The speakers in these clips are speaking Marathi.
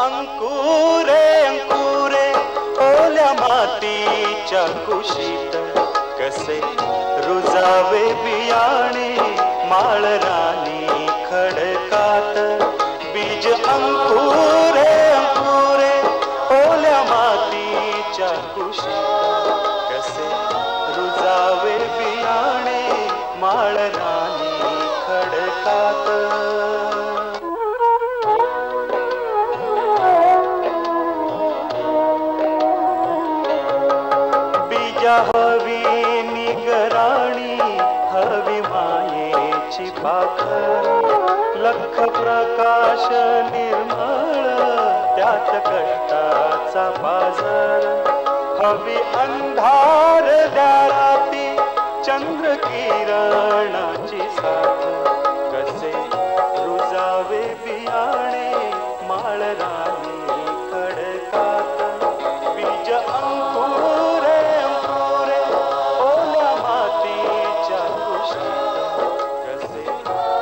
अंकुरे अंकुरे ओल्या मातीच्या कुशीत कसे रुजावे बियाणे माळरानी खडकात बीज अंकुरे अंकुरे ओल्या मातीच्या कुशीत कसे रुजावे बियाणे माळरानी खडकात बीजा हवी निगराणी हवी मायेची पाखर लख प्रकाश निर्मळ त्यात कष्टाचा पाझर हवी अंधार द्याराती चंद्र किरणाची साथ कसे रुजावे बियाणे माळरानी खडकात बीज अंकुरे अंकुरे ओल्या मातीच्या कुशीत कसे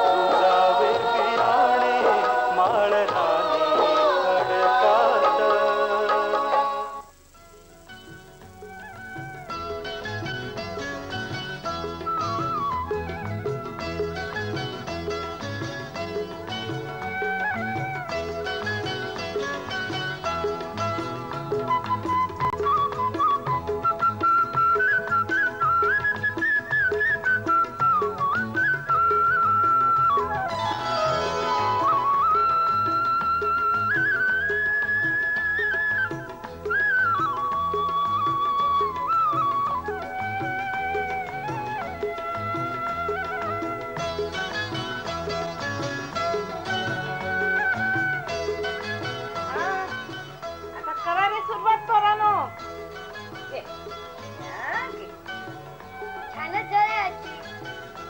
रुजावे बियाणे माळरानी खडकात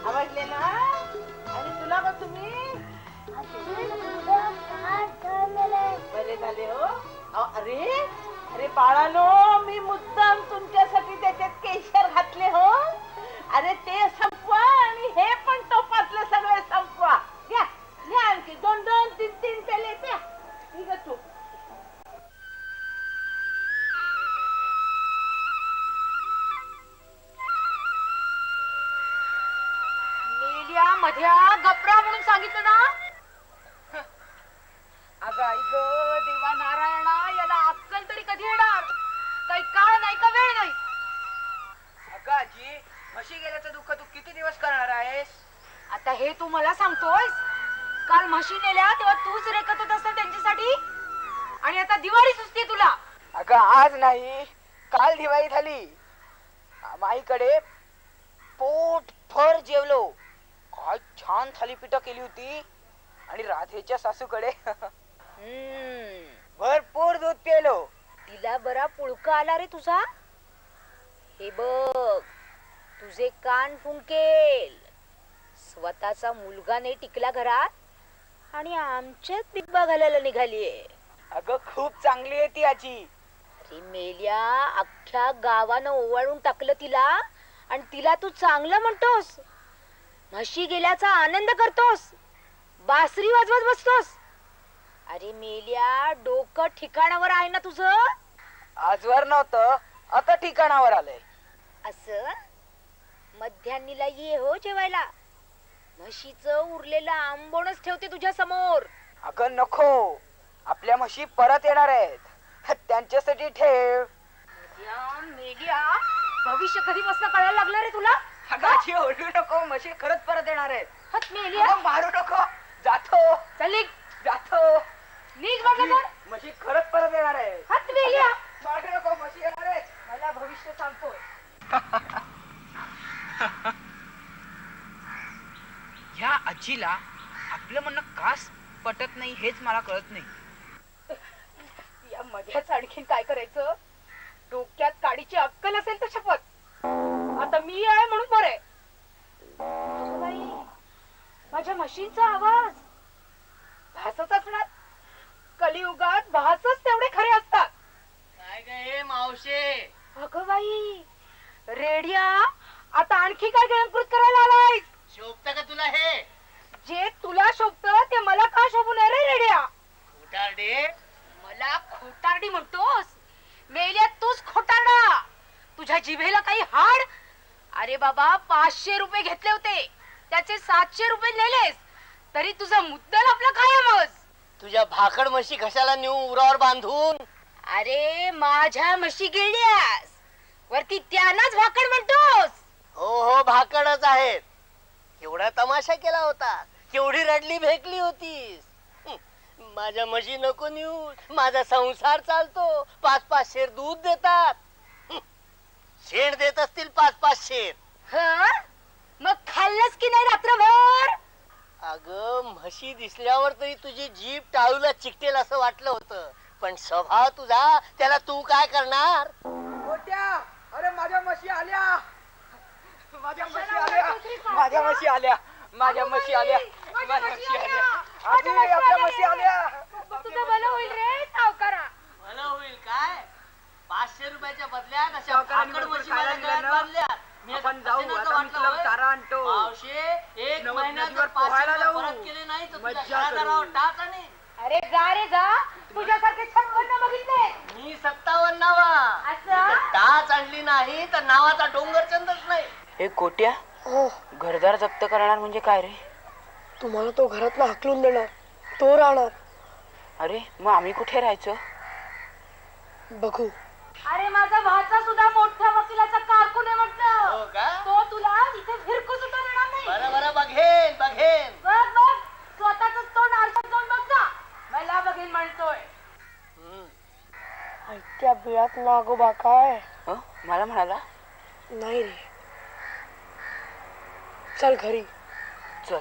आवडले ना? आणि तुला का तुम्ही बरे झाले हो? अरे अरे बाळानो, मी मुद्दाम तुमच्यासाठी त्याच्यात केशर घातले हो. अरे ते संपवा आणि हे पण टोपातले सगळे संपवा. घ्या घ्या आणखी 2-2, 3-3 पेले प्या. ठीक आहे तू मध्या गपरा म्हणून सांगितलं ना. अगं आई ग देवा नारायणा, याला अक्कल तरी कधी येणार? काही काळ नाही का वेळ नाही. अगं आजी, म्हशी गेल्याचं दुःख तू किती दिवस करणार आहेस? आता हे तू मला सांगतोयस? काल म्हशी नेल्या तेव्हा तूच रेखत होत असत त्यांच्यासाठी, आणि आता दिवाळी सुचते तुला. अगं आज नाही, काल दिवाळी झाली. माईकडे पोट भर जेवलो. काय छान थालीपीठ केली होती. आणि राधेच्या सासूकडे भरपूर दूध पिलो. तिला बरा पुळका आला रे तुझा. हे बघ, तुझे कान फुंकेल. स्वतःचा मुलगा नाही टिकला घरात आणि आमच्यात बिब्बा घालायला निघालीये. अगं खूप चांगली आहे ती आजी. अरे मेल्या, अख्ख्या गावानं ओवाळून टाकलं तिला, आणि तिला तू चांगलं म्हणतोस. म्हशी गेल्याचा आनंद करतोस, बासरी वाजवत बसतोस. अरे मेल्या, डोकं ठिकाणावर आहे ना तुझं? आजवर नव्हतं, आता ठिकाणावर आलंय. असं मध्यान्नीला ये हो जेवायला. म्हशीचं उरलेलं आंबोणच ठेवते तुझ्या समोर. अगं नको, आपल्या म्हशी परत येणार आहेत, त्यांच्यासाठी ठेव. मेल्या, भविष्य कधीपासून कळायला लागलं रे तुला? अगाची ओरडू नको, म्हशी खरंच परत येणार आहेत. हत मेल्या, मारू नको. जातो, चल निघ. जातो, निघ बघा. म्हशी खरंच परत येणार आहे. हत मेल्या, मारू नको, म्हशी येणार आहेत. मला भविष्य सांगतोय. ह्या आजीला आपलं म्हणणं कास पटत नाही हेच मला कळत नाही. या मध्याच आणखीन काय करायचं? डोक्यात काडीची अक्कल असेल तर शपथ. आता मी आहे म्हणून बरे. माझ्या म्हशींचा आवाज भासच असणार. कलियुगात भासच तेवढे खरे असतात. काय गे मावशे? अगं बाई, रेडिया, आता आणखी काय गिळंकृत करायला आलाय? शोभत का तुला हे? जे तुला शोभत ते मला का शोभू नये रे रेडिया? उठाडे, बाबा 500 रुपये घेतले होते, त्याचे 700 रुपये नेलेस, तरी तुझा मुद्दल आपला कायमच. तुझ्या भाकड म्हशी कशाला नेऊ उरावर बांधून? अरे माझ्या म्हशी गिळल्यास वरती त्यांनाच भाकड म्हणतोस. हो हो भाकडच आहेत. केवढा तमाशा केला होता, केवढी रडली भेकली होतीस. माझ्या म्हशी नको नेऊ, माझा संसार चालतो. 5-5 शेर दूध देतात. शेण देत असतील 5-5 शेर. मग खाल्लंस की नाही रात्रभर? अग म्हशी दिसल्यावर तरी तुझी जीभ टाळूला चिकटेल असं वाटलं होतं, पण स्वभाव तुझा, त्याला तू काय करणार? मोठ्या, अरे माझ्या म्हशी आल्या, माझ्या म्हशी आल्या, माझ्या म्हशी आल्या, माझ्या म्हशी आल्या, माझ्या म्हशी आल्या, आजी आपल्या म्हशी आल्या. तुझं भलं होईल रे सावकारा. भलं होईल काय? 500 रुपयाच्या बदल्यात अशा भाकड म्हशी माझ्या गळ्यात बांधल्या. आपण जाऊ, आता मी तुला चारा आणतो. एक महिन्यात जर 500 परत केले नाही तर तुझ्या घरादारावर टाच आणीन. अरे जा रे जा, तुझ्यासारखे 56 बघितले मी 57वा. असं? टाच आणली नाही तर नावाचा डोंगर चंदच नाही. हे कोट्या, घरदार जप्त करणार म्हणजे काय रे? तुम्हाला तो घरातला हाकलून देणार, तो राहणार. अरे मग आम्ही कुठे राहायचं? बघू. अरे माझा भाचा सुद्धा मोठ्या वकिलाचा कारकून आहे म्हटलं. हो का? तो तुला इथे फिरकू सुद्धा देणार नाही. बरं बरं बघेन बघेन. बघ बघ, स्वतःच तोंड आरशात जाऊन बघ जा. मला बघेन म्हणतोय. त्या बिळात नागोबा काय? मला म्हणाला नाही रे, चल घरी चल.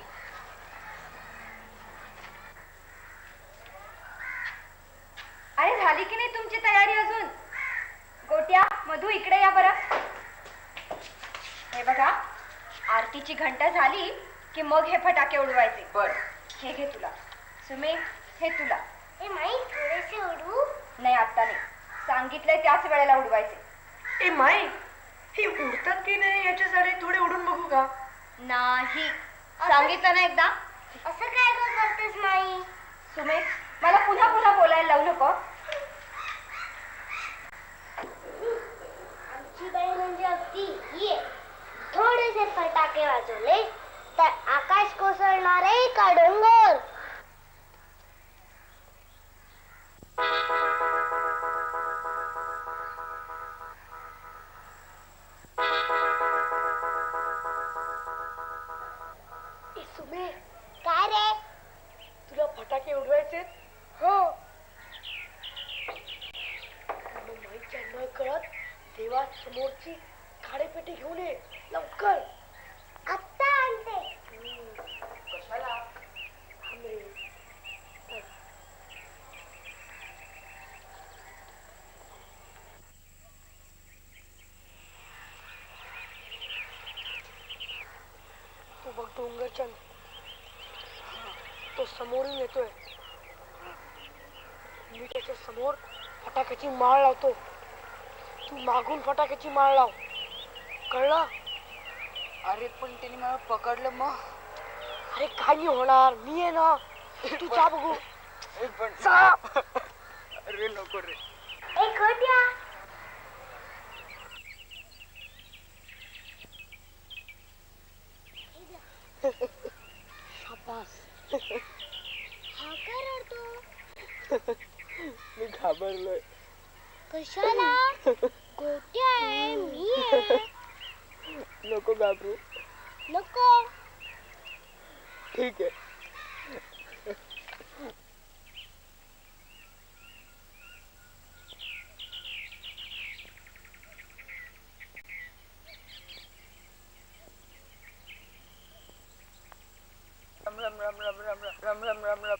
अरे झाली की नाही तुमची तयारी अजून? गोट्या, मधू इकडे या बरं. हे बघा, आरतीची घंटा झाली की मग हे फटाके उडवायचे. बर. हे घे तुला. सुमे, हे तुला. ए माई थोडेसे उडवू? नाही आता नाही, सांगितलंय त्याच वेळेला उडवायचे. ए माई, हे उडतात की नाही याच्यासाठी थोडे उडून बघू का? नाही, सांगितलं ना एकदा. असं काय गं करतेस माई? सुमे, मला पुन्हा पुन्हा बोलायला लावू नको. आमची बाई म्हणजे अगदी ये. थोडेसे फटाके वाजवले तर आकाश कोसळणार आहे का डोंगर? सुमे, काय रे? तुला फटाके उडवायचे? हो. माईच्या न कळत देवा समोरची खाडेपेटी घेऊन ये लवकर. आत्ता आणते. कशाला? तू बघ डोंगरचंद, तो समोरून येतोय. मी त्याच्या समोर फटाक्याची माळ लावतो, तू मागून फटाक्याची माळ लाव. कळलं? अरे पण त्यांनी मला पकडलं मग. अरे काय नाही होणार, मी आहे ना. तू जा बघू. अरे नको रे. ए गोट्या, शाबास. हा काय रडतो? मी घाबरलोय. कशाला? गोट्या आहे, मी आहे. नको घाबरू. नको. ठीक आहे. राम राम राम राम राम राम राम राम राम.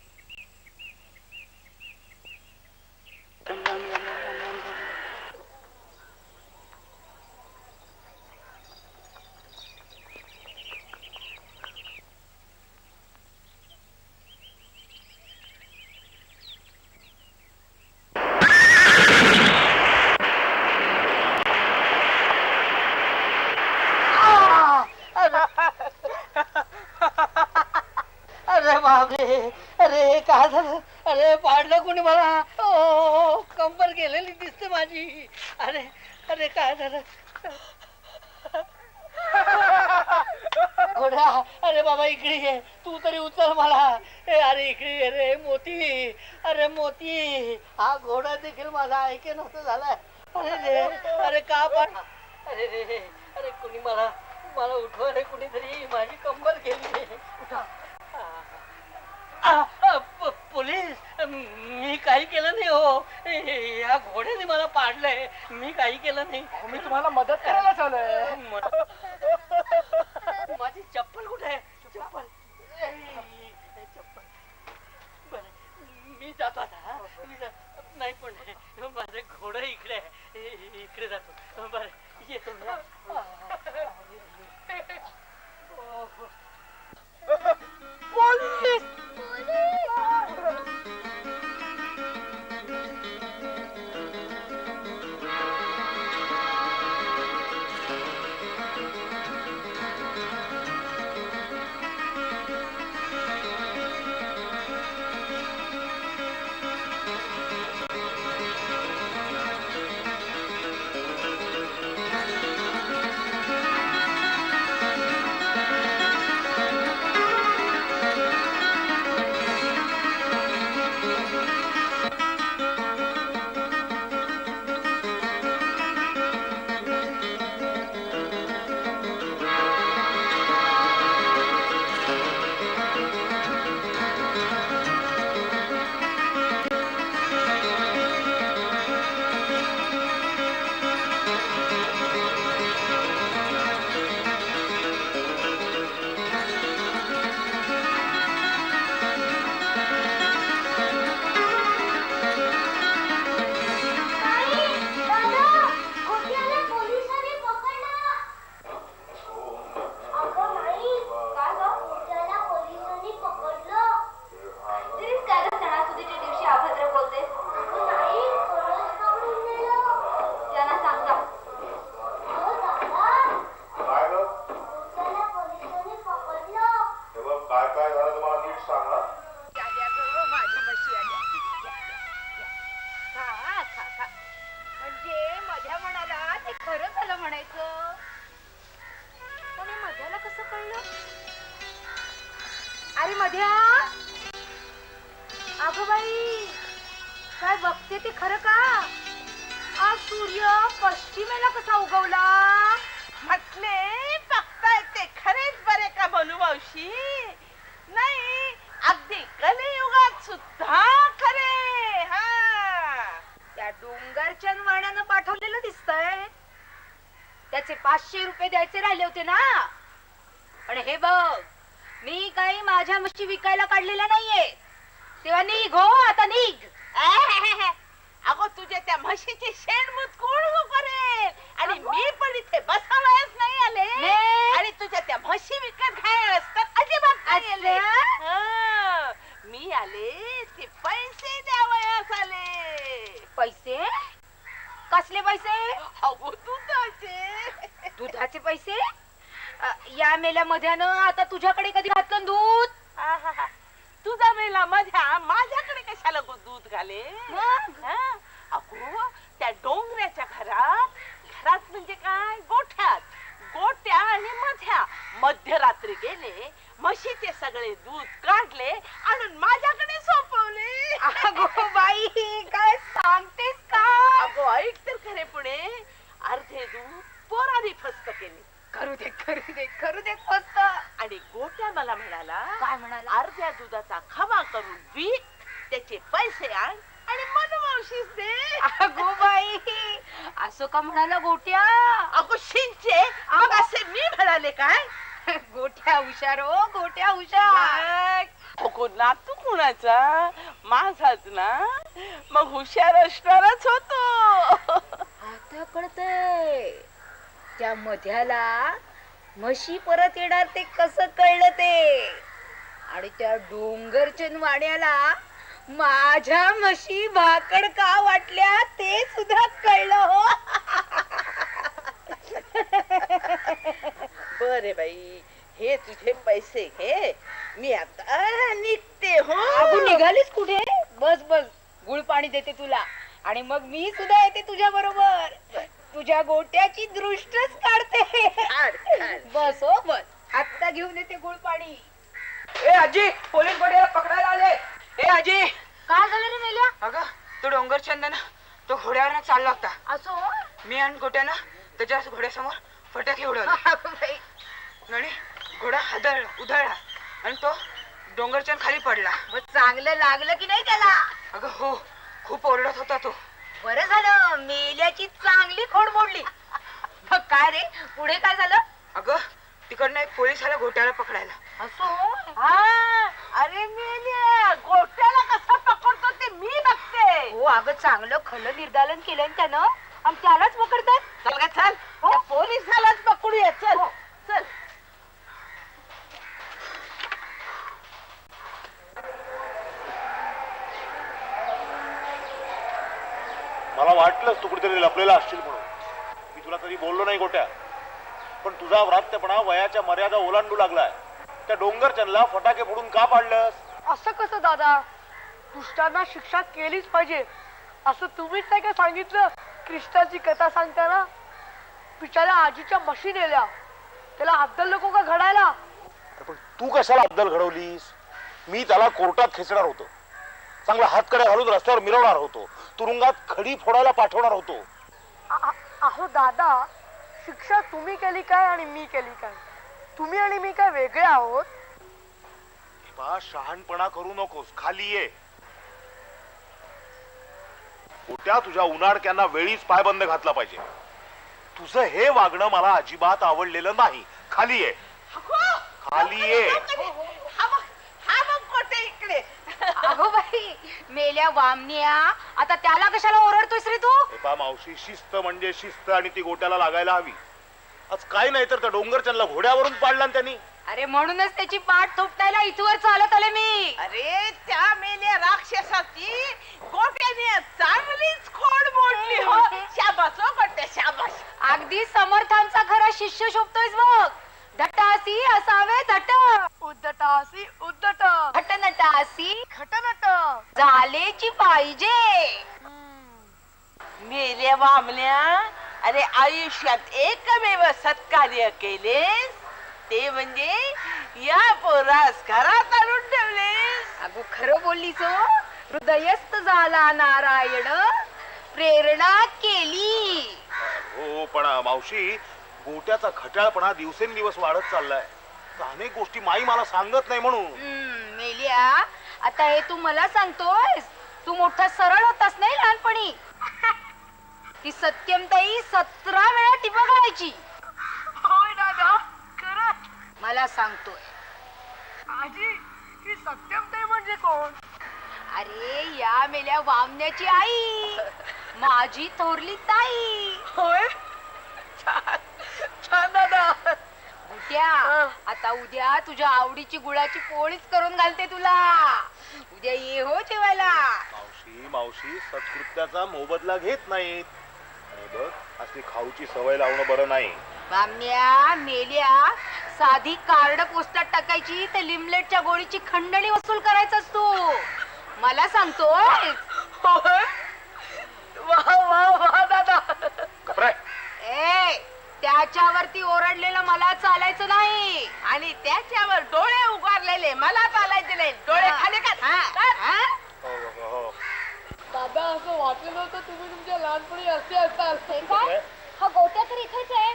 अरे बापरे, अरे काय झालं? अरे पाडलं कोणी मला? ओ कंबर गेलेली दिसते माझी. अरे अरे काय झालं? घोडा अरे बाबा इकडे ये तू तरी उचल मला अरे इकडे ये रे मोती अरे मोती हा घोडा देखील माझा ऐके नव्हतं झालाय अरे रे अरे का पण अरे रे अरे कुणी मला मला उठवा रे कुणीतरी माझी कंबर गेली उठा पोलीस मी काही केलं नाही हो या घोड्याने मला पाडलंय मी काही केलं नाही मी तुम्हाला मदत करायला चालूय माझी चप्पल कुठे आहे चप्पल चप्पल बरं मी जातो आता नाही पण माझं घोडं इकडे जातो बरं येतो पोलीस अरे मध्या अगं बाई काय बघते ते खरं का आज सूर्य पश्चिमेला कसा उगवला म्हटले बघताय ते खरेच बरे का बोलू मावशी नाही अगदी कलियुगात सुद्धा खरे त्या डोंगरच्या वाण्यानं पाठवलेलं दिसतंय त्याचे 500 रुपये द्यायचे राहिले होते ना पण हे बघ मी काही माझ्या म्हशी विकायला काढलेल्या नाहीये तेव्हा निघ हो आता निघ अगो तुझ्या त्या म्हशीची शेणमूत कोण हो करेल आणि मी पण इथे बसावयाच नाही आले आणि तुझ्या त्या म्हशी विकत घ्यायला असतात अजिबात नाही आले मी आले ते पैसे द्यावयास आले पैसे कसले पैसे अगो दुधाचे दुधाचे पैसे या मेल्या मध्यानं आता तुझ्याकडे कधी घातलं दूध तुझा मेला मध्या माझ्याकडे कशाला दूध घाले अगो त्या डोंगराच्या घरात म्हणजे काय गोठ्या आणि मध्या मध्यरात्री गेले म्हशीचे सगळे दूध काढले आणून माझ्याकडे सोपवले अगो बाई काय सांगतेस का अगो ऐक तर खरे पुढे अर्धे दूध पोराने फस्त केले करू दे फस्त आणि गोट्या मला म्हणाला काय म्हणाला अर्ध्या दुधाचा खवा करून विक त्याचे पैसे आण आणि मनमावशीस दे अगो बाई असं का म्हणाला गोट्या अगो शिंचे मग असे मी म्हणाले काय गोट्या हुशार हो गोट्या हुशार अगो नातू कुणाचा माझाच ना मग हुशार असणारच होतो आता कळतंय त्या मध्याला म्हशी परत येणार ते कसं कळलं ते आणि त्या डोंगरच्या वाड्याला माझ्या म्हशी भाकड का वाटल्या ते सुद्धा कळलं हो बरे बाई हे तुझे पैसे घे मी आता निघते हो अगो निघालीस कुठे बस गुळ पाणी देते तुला आणि मग मी सुद्धा येते तुझ्या बरोबर तुझ्या गोट्याची दृष्टच काढते बस हो बस आत्ता घेऊन येते गुळ पाणी. ए आजी, पोलीस गोट्याला पकडायला आले. ए आजी, काय झालं रे मेल्या? अगं तो डोंगर चंदन तो घोड्यावर चालला होता. असो. मी आणि गोट्यानं त्याच्या घोड्यासमोर फटाके उडवले आणि घोडा उधळला आणि तो डोंगरच्या खाली पडला. मग चांगलं लागलं की नाही त्याला? अगं हो, खूप ओरडत होता तो. बरं झालं, मेल्याची चांगली खोड मोडली. मग काय रे, पुढे काय झालं? अगं तिकडनं एक पोलीस आला घोट्याला पकडायला. असो. अरे मेल्या, गोट्याला कसा पकडतो ते मी बघते. हो अगं, चांगलं खलं निर्दालन केलं त्यानं आणि त्यालाच पकडतात. चल ग चल, त्या पोलिसालाच पकडूया. चल चल. मला वाटलंच तू कुठेतरी लपलेला असशील म्हणून. मी तुला कधी बोललो नाही गोट्या, पण तुझा व्रात्यपणा वयाच्या मर्यादा ओलांडू लागलाय. त्या डोंगरचंदला फटाके फोडून का पाडलंस? असं कसं दादा? दुष्टांना शिक्षा केलीच पाहिजे असं तुम्हीच नाही का सांगितलं? कृष्णाची कथा सांगताना बिचाऱ्या आजीच्या म्हशी नेल्या, त्याला अद्दल नको का घडायला? पण तू कशाला अद्दल घडवलीस? मी त्याला कोर्टात खेचणार होतो, चांगला हातकड्या घालून रस्त्यावर मिरवणार होतो, तुरुंगात खडी फोडायला पाठवणार होतो. अहो दादा, शिक्षा तुम्ही केली काय आणि मी केली काय? तुम्ही आणि मी काय वेगळे आहोत? शहाणपणा करू नकोस, खाली ये. गोट्या, तुझ्या उन्हाडक्यांना वेळीच पायबंद घातला पाहिजे. तुझं हे वागणं मला अजिबात आवडलेलं नाही. खाली ये, खाली ये. हा बघ कोटे इकडे. अगो बाई, मेल्या वामनिया, आता त्याला कशाला ओरडतोयस रे तू? मावशी, शिस्त म्हणजे शिस्त आणि ती गोट्याला लागायला हवी. आज काय नाही तर त्या डोंगरचंदला घोड्यावरून पाडला ना त्यांनी. अरे म्हणूनच त्याची पाठ थोपटायला इथवर चालत आले मी. अरे त्या मेल्या राक्षसाची गोट्याने चांगलीच खोड मोडली हो. शाबास हो गोट्या, शाबास. अगदी समर्थांचा खरा शिष्य शोभतोयस बघ. धटासी असावे धट, उद्धटासी उद्धट, घटनटासी घटनट, झालेची पाहिजे. मेल्या वामल्या, अरे आयुष्यात एकमेव सत्कार्य केलेस ते म्हणजे या पोरास घरात आणून ठेवलेस. अगो खरं बोललीस हो. हृदयस्थ झाला नारायण, प्रेरणा केली. हो, पण मावशी, गोट्याचा खट्याळपणा दिवसेंदिवस वाढत चाललाय. अनेक गोष्टी माई मला सांगत नाही म्हणून. मेलिया, आता हे तू मला सांगतोयस? तू मोठा सरळ होतास नाही लहानपणी. ती सत्यमताई 17 वेळा टिपा घालायची. होय दादा, खरं. मला सांगतोय आजी, ही सत्यमताई म्हणजे कोण? अरे या मेल्या वामण्याची आई, माझी थोरली ताई. होय, छान छान दादा. उद्या, आता उद्या तुझ्या आवडीची गुळाची पोळीच करून घालते तुला. उद्या ये हो जेवायला. मावशी, सत्कृत्याचा मोबदला घेत नाहीत. बघ, असली खाऊची सवय लावणं बरं नाही. बामण्या, मेल्या, साधी कार्ड पोस्टात टाकायची तर लिमलेटच्या गोळीची खंडणी वसूल करायचास तू. मला सांगतोय. वा वा वा दादा. ए, त्याच्यावरती ओरडलेलं मला चालायचं नाही आणि त्याच्यावर डोळे उगारलेले मला चालायचे नाही. डोळे खाली कर. दादा, असं वाटलं होतं तुम्ही तुमच्या लहानपणी असे असाल. काय? हा गोट्या तर इथेच आहे.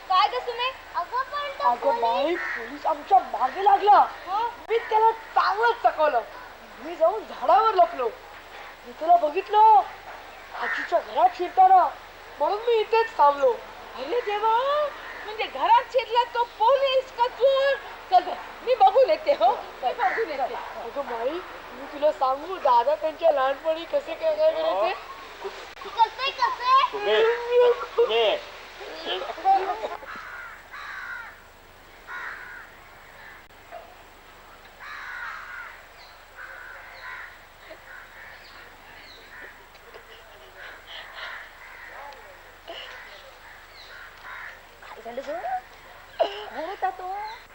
काय ग सुने? अगं पण तो अगं बाई, पोलीस आमच्या मागे लागला. मी त्याला चांगलंच चकवलं. मी जाऊन झाडावर लपलो. मी तुला बघितलं आजीच्या घरात शिरताना, म्हणून मी इथेच थांबलो. अरे देवा, म्हणजे घरात शिरला तो पोलीस का चोर? चल मी बघून येते. हो, मी बघून येते. अगं बाई, मी तुला सांगू, दादा त्यांच्या लहानपणी कसे काय काय करायचे? कसे कसे?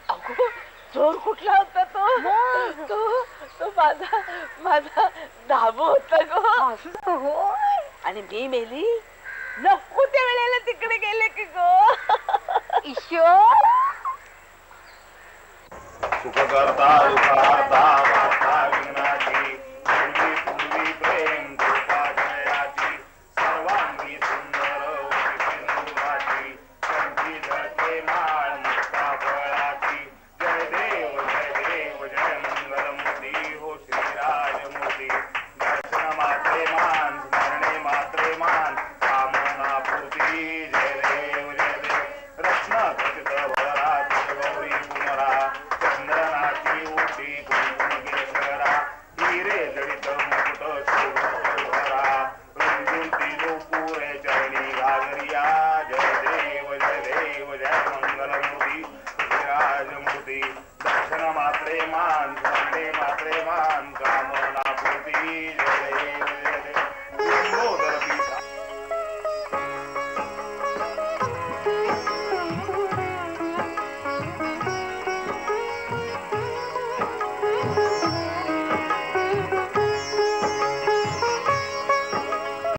अगो, चोर कुठला होता तो? तो माझा धाबो होता गो. आणि मी मेली नको त्या वेळेला तिकडे गेले की गो. ईश्वर, सुखकर्ता दुःखहर्ता वार्ता विघ्नाची पूर्वी पूर्वी प्रेम कृपा जयाची सर्वांगी सुंदर सिंधुराची कंठी झळके माळ मुक्ता फळाची जय देव जय मंगलमूर्ती हो श्रीराजमूर्ती दर्शन मात्रे मान स्मरणे मात्रे मान कामना पूर्ती जय देव रत्न खचित भरात गौरी कुमरा चंदनाची उठी कुंकुम केशरा हिरे जडित मुकुट शोभरा रुंजुंती लोपुरे चरणी घागरिया जय देव जय मंगलमूर्ती श्रीराजमूर्ती दर्शन मात्रे मान स्मरणे मात्रे मान कामना पूर्ती जय देव